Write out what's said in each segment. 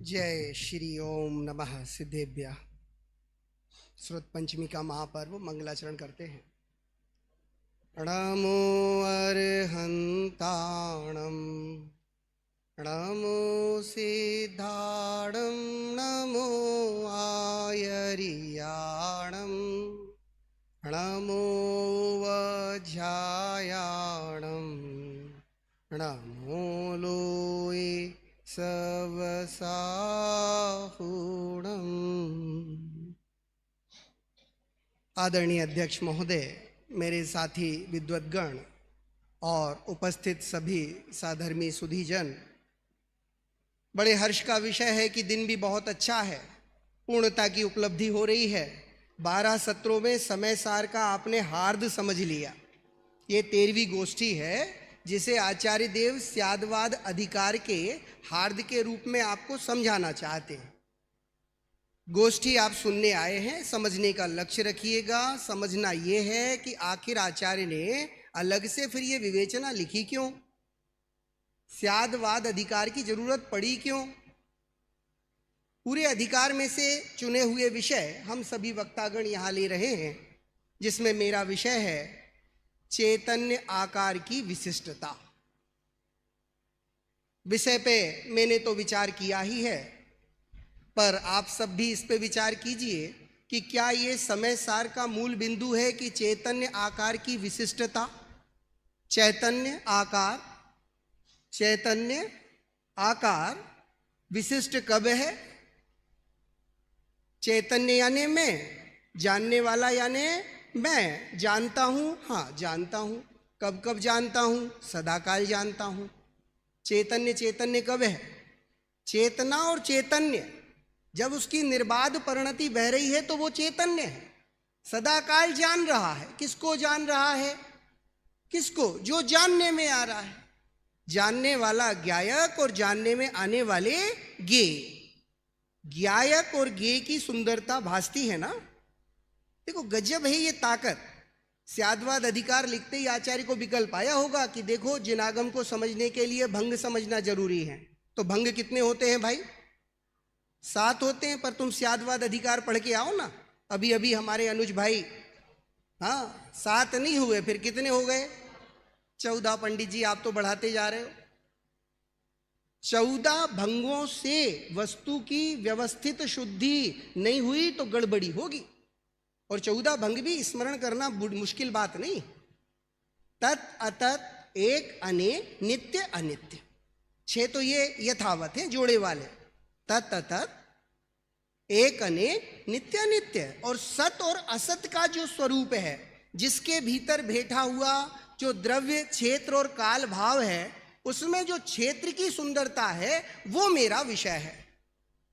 जय श्री ओम नमः सिद्धेभ्यः। श्रुत पंचमी का महापर्व मंगलाचरण करते हैं। नमो अर्हन्ताणं नमो सिद्धाणं नमो आयर्याणं नमो वज्रायाणं नमो लोये सवसाहूणम्। आदरणीय अध्यक्ष महोदय, मेरे साथी विद्वद्गण और उपस्थित सभी साधर्मी सुधीजन, बड़े हर्ष का विषय है कि दिन भी बहुत अच्छा है, पूर्णता की उपलब्धि हो रही है। 12 सत्रों में समय सार का आपने हार्द समझ लिया। ये 13वीं गोष्ठी है जिसे आचार्य देव स्यादवाद अधिकार के हार्द के रूप में आपको समझाना चाहते हैं। गोष्ठी आप सुनने आए हैं, समझने का लक्ष्य रखिएगा। समझना ये है कि आखिर आचार्य ने अलग से फिर ये विवेचना लिखी क्यों, स्यादवाद अधिकार की जरूरत पड़ी क्यों। पूरे अधिकार में से चुने हुए विषय हम सभी वक्तागण यहाँ ले रहे हैं, जिसमें मेरा विषय है चैतन्य आकार की विशिष्टता। विषय पे मैंने तो विचार किया ही है, पर आप सब भी इस पे विचार कीजिए कि क्या ये समय सार का मूल बिंदु है कि चैतन्य आकार की विशिष्टता। चैतन्य आकार विशिष्ट कब है? चैतन्य यानी मैं, जानने वाला यानी मैं। जानता हूं, हाँ जानता हूं। कब कब जानता हूं? सदाकाल जानता हूं। चैतन्य कब है? चेतना और चैतन्य जब उसकी निर्बाध परिणति बह रही है तो वो चैतन्य है। सदाकाल जान रहा है। किसको जान रहा है? किसको? जो जानने में आ रहा है। जानने वाला ज्ञायक और जानने में आने वाले ज्ञेय। ज्ञायक और ज्ञेय की सुंदरता भासती है ना। देखो गजब है ये ताकत। स्यादवाद अधिकार लिखते ही आचार्य को विकल्प आया होगा कि देखो जिनागम को समझने के लिए भंग समझना जरूरी है। तो भंग कितने होते हैं भाई? 7 होते हैं। पर तुम स्यादवाद अधिकार पढ़ के आओ ना। अभी अभी हमारे अनुज भाई, हाँ 7 नहीं हुए, फिर कितने हो गए? 14। पंडित जी आप तो बढ़ाते जा रहे हो। 14 भंगों से वस्तु की व्यवस्थित शुद्धि नहीं हुई तो गड़बड़ी होगी। और 14 भंग भी स्मरण करना मुश्किल बात नहीं। तत् अतत् एक अनेक नित्य अनित्य। 6 तो ये यथावत है, जोड़े वाले। तत् अतत् एक अनेक नित्य अनित्य। और सत और असत का जो स्वरूप है, जिसके भीतर बैठा हुआ जो द्रव्य क्षेत्र और काल भाव है, उसमें जो क्षेत्र की सुंदरता है वो मेरा विषय है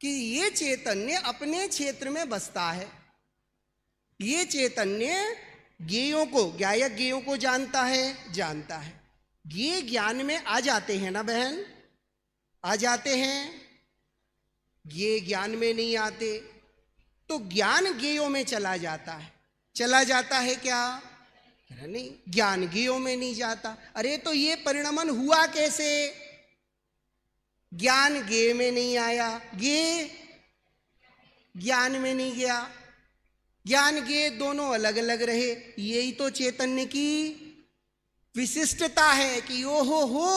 कि ये चैतन्य अपने क्षेत्र में बसता है। ये चैतन्य ज्ञेयों को, ज्ञायक ज्ञेयों को जानता है। ज्ञेय ज्ञान में आ जाते हैं ना बहन, आ जाते हैं। ज्ञेय ज्ञान में नहीं आते तो ज्ञान ज्ञेयों में चला जाता है। चला जाता है क्या? नहीं, ज्ञान ज्ञेयों में नहीं जाता। अरे तो ये परिणमन हुआ कैसे? ज्ञान ज्ञेय में नहीं आया, ज्ञेय ज्ञान में नहीं गया। ज्ञान ज्ञेय दोनों अलग अलग रहे। यही तो चैतन्य की विशिष्टता है कि ओ हो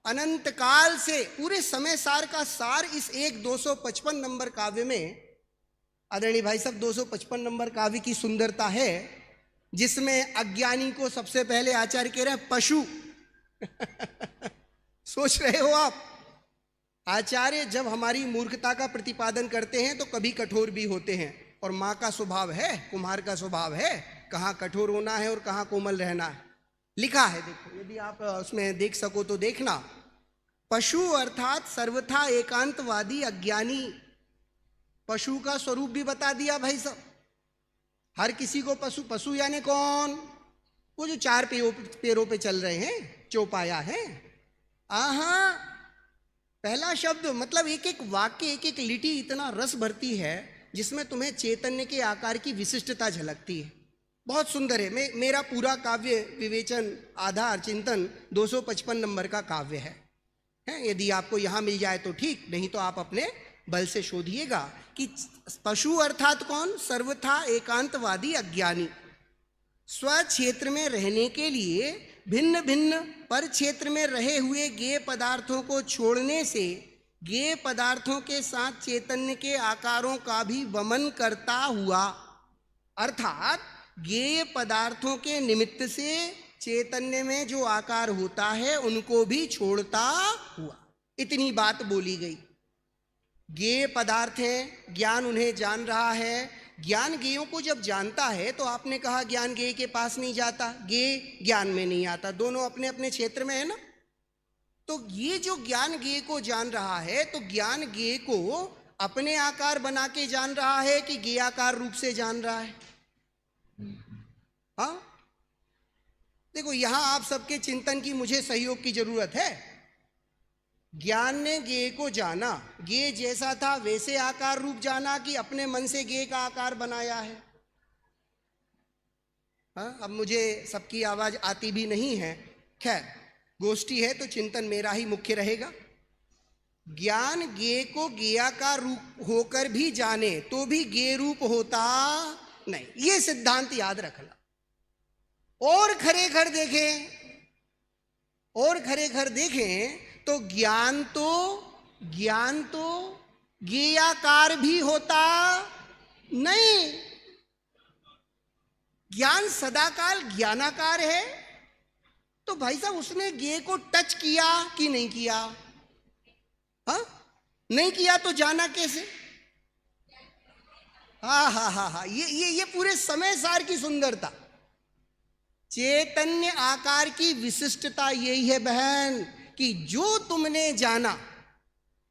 अनंत काल से पूरे समय सार का सार इस एक 255 नंबर काव्य में, आदरणीय भाई साहब 255 नंबर काव्य की सुंदरता है, जिसमें अज्ञानी को सबसे पहले आचार्य कह रहे हैं पशु। सोच रहे हो आप? आचार्य जब हमारी मूर्खता का प्रतिपादन करते हैं तो कभी कठोर भी होते हैं। और माँ का स्वभाव है, कुम्हार का स्वभाव है, कहाँ कठोर होना है और कहाँ कोमल रहना है। लिखा है, देखो यदि आप उसमें देख सको तो देखना। पशु अर्थात सर्वथा एकांतवादी अज्ञानी। पशु का स्वरूप भी बता दिया भाई साहब। हर किसी को पशु, पशु यानी कौन? वो जो 4 पैरों पे चल रहे हैं, चौपाया है। आहा, पहला शब्द मतलब एक एक वाक्य, एक एक लिटी इतना रस भरती है जिसमें तुम्हें चैतन्य के आकार की विशिष्टता झलकती है। बहुत सुंदर है। मेरा पूरा काव्य विवेचन, आधार, चिंतन 255 नंबर का काव्य है। यदि आपको यहाँ मिल जाए तो ठीक, नहीं तो आप अपने बल से शोधिएगा कि पशु अर्थात कौन? सर्वथा एकांतवादी अज्ञानी। स्व क्षेत्र में रहने के लिए भिन्न भिन्न पर क्षेत्र में रहे हुए ज्ञेय पदार्थों को छोड़ने से ज्ञेय पदार्थों के साथ चैतन्य के आकारों का भी वमन करता हुआ, अर्थात ज्ञेय पदार्थों के निमित्त से चैतन्य में जो आकार होता है उनको भी छोड़ता हुआ, इतनी बात बोली गई। ज्ञेय पदार्थ हैं, ज्ञान उन्हें जान रहा है। ज्ञान ज्ञेयों को जब जानता है तो आपने कहा ज्ञान ज्ञेय के पास नहीं जाता, ज्ञेय ज्ञान में नहीं आता, दोनों अपने अपने क्षेत्र में है ना। तो ये जो ज्ञान ज्ञेय को जान रहा है, तो ज्ञान ज्ञेय को अपने आकार बना के जान रहा है कि ज्ञेयाकार रूप से जान रहा है? हाँ, देखो यहां आप सबके चिंतन की मुझे सहयोग की जरूरत है। ज्ञान ने ज्ञेय को जाना, ज्ञेय जैसा था वैसे आकार रूप जाना कि अपने मन से ज्ञेय का आकार बनाया है? हाँ, अब मुझे सबकी आवाज आती भी नहीं है, खैर गोष्ठी है तो चिंतन मेरा ही मुख्य रहेगा। ज्ञान ज्ञेय को ज्ञेयाकार रूप होकर भी जाने तो भी ज्ञेय रूप होता नहीं, ये सिद्धांत याद रखना। और खरेखर देखें, और खरेखर देखें तो ज्ञान तो ज्ञेयाकार भी होता नहीं। ज्ञान सदाकाल ज्ञानाकार है, तो भाई साहब उसने ज्ञेय को टच किया कि नहीं किया? हाँ, नहीं किया तो जाना कैसे? हाँ हाँ हाँ हाँ, ये पूरे समय सार की सुंदरता, चैतन्य आकार की विशिष्टता यही है बहन, कि जो तुमने जाना,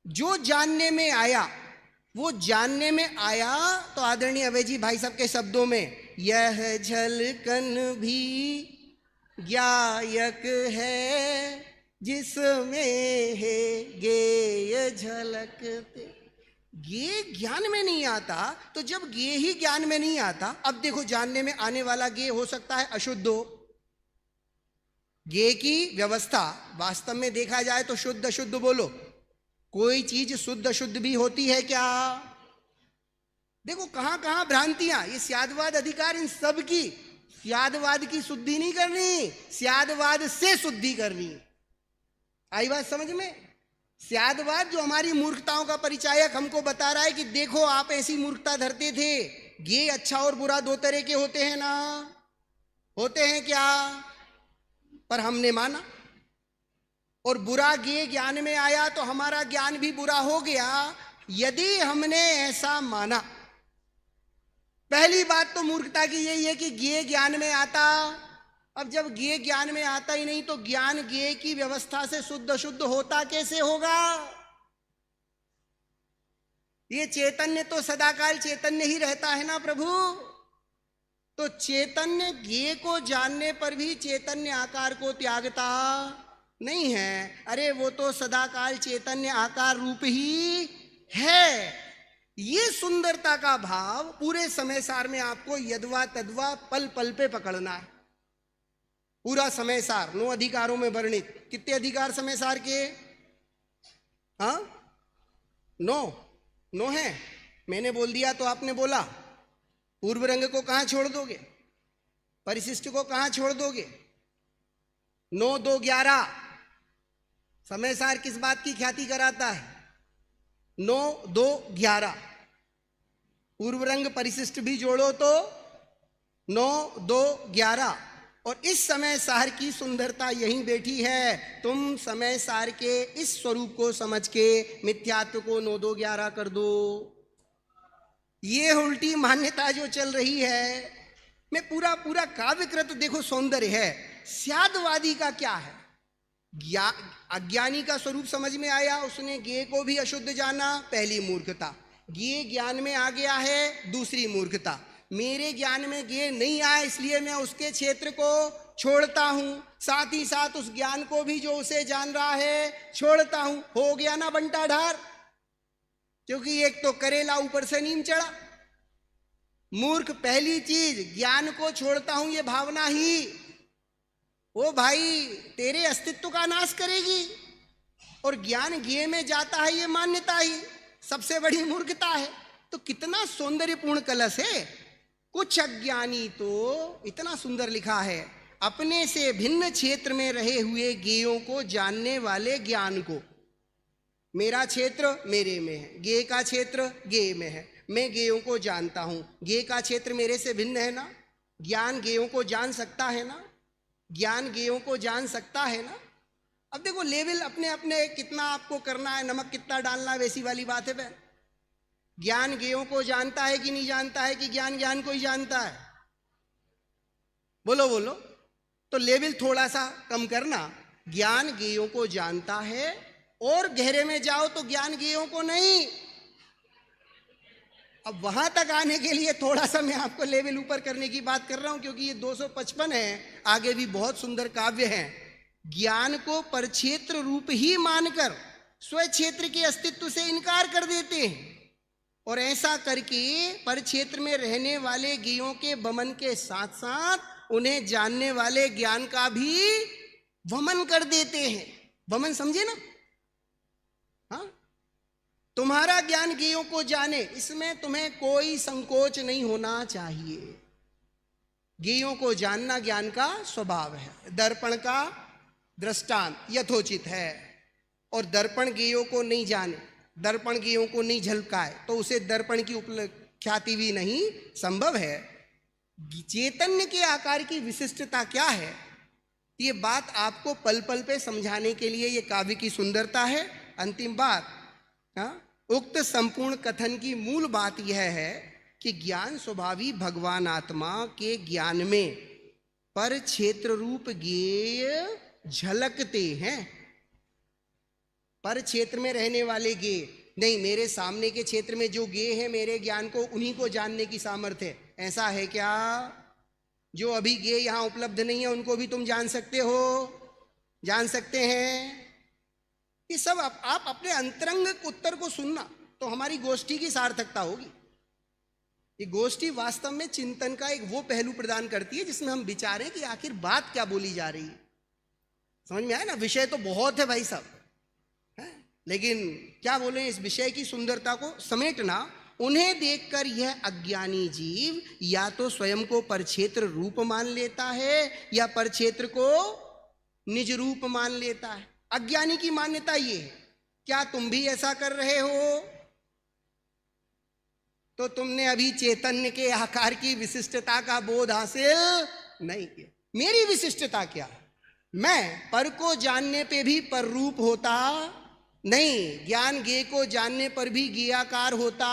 जो जानने में आया, वो जानने में आया तो आदरणीय अभय जी भाई साहब के शब्दों में, यह झलकन भी ज्ञायक है जिसमें है ज्ञेय झलकते। ज्ञेय ज्ञान में नहीं आता, तो जब ज्ञेय ही ज्ञान में नहीं आता, अब देखो जानने में आने वाला ज्ञेय हो सकता है अशुद्ध हो। ज्ञेय की व्यवस्था वास्तव में देखा जाए तो शुद्ध अशुद्ध बोलो, कोई चीज शुद्ध अशुद्ध भी होती है क्या? देखो कहां कहां भ्रांतियां, ये स्यादवाद अधिकार इन सब की, स्यादवाद की शुद्धि नहीं करनी, स्यादवाद से शुद्धि करनी। आई बात समझ में? स्यादवाद जो हमारी मूर्खताओं का परिचायक हमको बता रहा है कि देखो आप ऐसी मूर्खता धरते थे, ये अच्छा और बुरा दो तरह के होते हैं ना, होते हैं क्या? पर हमने माना, और बुरा ज्ञेय ज्ञान में आया तो हमारा ज्ञान भी बुरा हो गया। यदि हमने ऐसा माना, पहली बात तो मूर्खता की यही है कि ज्ञेय ज्ञान में आता। अब जब ज्ञेय ज्ञान में आता ही नहीं तो ज्ञान ज्ञेय की व्यवस्था से शुद्ध अशुद्ध होता कैसे होगा? ये चैतन्य तो सदाकाल चैतन्य ही रहता है ना प्रभु। तो चैतन्य ज्ञेय को जानने पर भी चैतन्य आकार को त्यागता नहीं है। अरे वो तो सदाकाल चैतन्य आकार रूप ही है। ये सुंदरता का भाव पूरे समय सार में आपको यदवा तदवा पल पल पे पकड़ना है। पूरा समय सार 9 अधिकारों में वर्णित, कितने अधिकार समय सार के? हाँ 9 है। मैंने बोल दिया तो आपने बोला। पूर्व रंग को कहां छोड़ दोगे? परिशिष्ट को कहां छोड़ दोगे? 9 2 11 समय सार किस बात की ख्याति कराता है? 9 2 11 पूर्व रंग परिशिष्ट भी जोड़ो तो 9 2 11। और इस समय सार की सुंदरता यहीं बैठी है। तुम समय सार के इस स्वरूप को समझ के मिथ्यात्व को 9 2 11 कर दो। ये उल्टी मान्यता जो चल रही है, मैं पूरा काव्यकृत देखो सौंदर्य है। स्यादवादी का क्या है? अज्ञानी का स्वरूप समझ में आया, उसने ज्ञेय को भी अशुद्ध जाना, पहली मूर्खता। ज्ञेय ज्ञान में आ गया है, दूसरी मूर्खता। मेरे ज्ञान में ज्ञेय नहीं आया इसलिए मैं उसके क्षेत्र को छोड़ता हूं, साथ ही साथ उस ज्ञान को भी जो उसे जान रहा है छोड़ता हूं। हो गया ना बंटा ढार? क्योंकि एक तो करेला ऊपर से नीम चढ़ा। मूर्ख पहली चीज ज्ञान को छोड़ता हूं ये भावना ही, ओ भाई तेरे अस्तित्व का नाश करेगी। और ज्ञान ज्ञेय में जाता है ये मान्यता ही। सबसे बड़ी मूर्खता है। तो कितना सौंदर्यपूर्ण कलश है। कुछ अज्ञानी तो इतना सुंदर लिखा है, अपने से भिन्न क्षेत्र में रहे हुए ज्ञेयों को जानने वाले ज्ञान को। मेरा क्षेत्र मेरे में है, ज्ञेय का क्षेत्र ज्ञेय में है, मैं ज्ञेयों को जानता हूं, ज्ञेय का क्षेत्र मेरे से भिन्न है ना। ज्ञान ज्ञेयों को जान सकता है ना, ज्ञान ज्ञेयों को जान सकता है ना। अब देखो लेवल अपने अपने, कितना आपको करना है, नमक कितना डालना है, वैसी वाली बात है बहन। ज्ञान ज्ञेयों को जानता है कि नहीं जानता है, कि ज्ञान ज्ञान को ही जानता है? बोलो बोलो। तो लेवल थोड़ा सा कम करना। ज्ञान ज्ञेयों को जानता है, और गहरे में जाओ तो ज्ञान ज्ञेयों को नहीं। अब वहां तक आने के लिए थोड़ा सा मैं आपको लेवल ऊपर करने की बात कर रहा हूं, क्योंकि ये 255 है, आगे भी बहुत सुंदर काव्य हैं। ज्ञान को परक्षेत्र रूप ही मानकर स्व क्षेत्र के अस्तित्व से इनकार कर देते हैं, और ऐसा करके परक्षेत्र में रहने वाले ज्ञेयों के वमन के साथ साथ उन्हें जानने वाले ज्ञान का भी वमन कर देते हैं। वमन समझे ना? हाँ, तुम्हारा ज्ञान ज्ञेयों को जाने, इसमें तुम्हें कोई संकोच नहीं होना चाहिए। ज्ञेयों को जानना ज्ञान का स्वभाव है। दर्पण का दृष्टांत यथोचित है, और दर्पण ज्ञेयों को नहीं जाने, दर्पण ज्ञेयों को नहीं झलकाए, तो उसे दर्पण की ख्याति भी नहीं संभव है। चैतन्य के आकार की विशिष्टता क्या है, ये बात आपको पल पल पे समझाने के लिए ये काव्य की सुंदरता है। अंतिम बात, उक्त संपूर्ण कथन की मूल बात यह है कि ज्ञान स्वभावी भगवान आत्मा के ज्ञान में पर क्षेत्र रूप ज्ञेय झलकते हैं। पर क्षेत्र में रहने वाले ज्ञेय नहीं, मेरे सामने के क्षेत्र में जो ज्ञेय है, मेरे ज्ञान को उन्हीं को जानने की सामर्थ्य है। ऐसा है क्या? जो अभी ज्ञेय यहां उपलब्ध नहीं है उनको भी तुम जान सकते हो, जान सकते हैं। ये सब आप अपने अंतरंग उत्तर को सुनना, तो हमारी गोष्ठी की सार्थकता होगी। ये गोष्ठी वास्तव में चिंतन का एक वो पहलू प्रदान करती है जिसमें हम विचारें कि आखिर बात क्या बोली जा रही है। समझ में आया ना? विषय तो बहुत है भाई साहब, लेकिन क्या बोले, इस विषय की सुंदरता को समेटना। उन्हें देखकर यह अज्ञानी जीव या तो स्वयं को परक्षेत्र रूप मान लेता है, या परक्षेत्र को निज रूप मान लेता है। अज्ञानी की मान्यता ये है। क्या तुम भी ऐसा कर रहे हो? तो तुमने अभी चैतन्य के आकार की विशिष्टता का बोध हासिल नहीं किया। मेरी विशिष्टता क्या है? मैं पर को जानने पे भी पर रूप होता नहीं, ज्ञान ज्ञेय को जानने पर भी ज्ञेयाकार होता।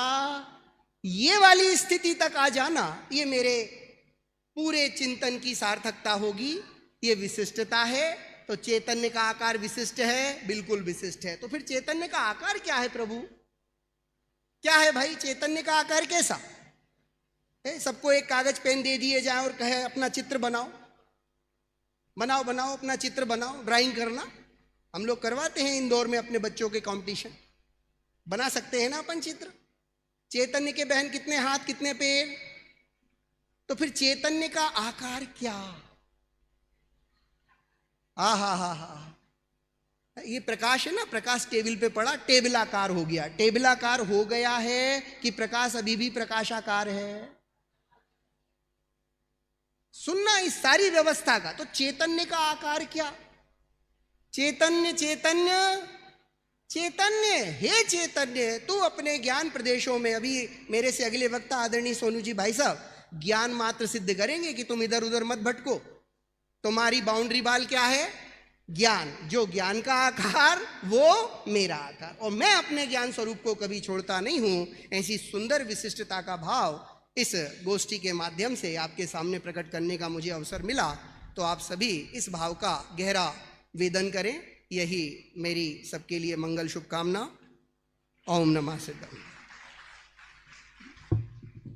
ये वाली स्थिति तक आ जाना, ये मेरे पूरे चिंतन की सार्थकता होगी। ये विशिष्टता है। तो चैतन्य का आकार विशिष्ट है, बिल्कुल विशिष्ट है। तो फिर चैतन्य का आकार क्या है प्रभु? क्या है भाई चैतन्य का आकार? कैसा? सबको एक कागज पेन दे दिए जाए और कहे अपना चित्र बनाओ, बनाओ बनाओ अपना चित्र बनाओ, ड्राइंग करना। हम लोग करवाते हैं इंदौर में अपने बच्चों के कंपटीशन। बना सकते हैं ना अपन चित्र? चैतन्य के बहन कितने हाथ कितने पैर? तो फिर चैतन्य का आकार क्या? हा, ये प्रकाश है ना, प्रकाश टेबल पे पड़ा, टेबल आकार हो गया। टेबल आकार हो गया है कि प्रकाश अभी भी प्रकाशाकार है? सुनना इस सारी व्यवस्था का। तो चैतन्य का आकार क्या? चैतन्य चैतन्य चैतन्य, हे चैतन्य, तू अपने ज्ञान प्रदेशों में, अभी मेरे से अगले वक्ता आदरणीय सोनू जी भाई साहब ज्ञान मात्र सिद्ध करेंगे कि तुम इधर उधर मत भटको। तुम्हारी बाउंड्री बाल क्या है? ज्ञान। जो ज्ञान का आकार वो मेरा आकार, और मैं अपने ज्ञान स्वरूप को कभी छोड़ता नहीं हूं। ऐसी सुंदर विशिष्टता का भाव इस गोष्ठी के माध्यम से आपके सामने प्रकट करने का मुझे अवसर मिला। तो आप सभी इस भाव का गहरा वेदन करें। यही मेरी सबके लिए मंगल शुभकामना। ओम नमः सिद्धाय।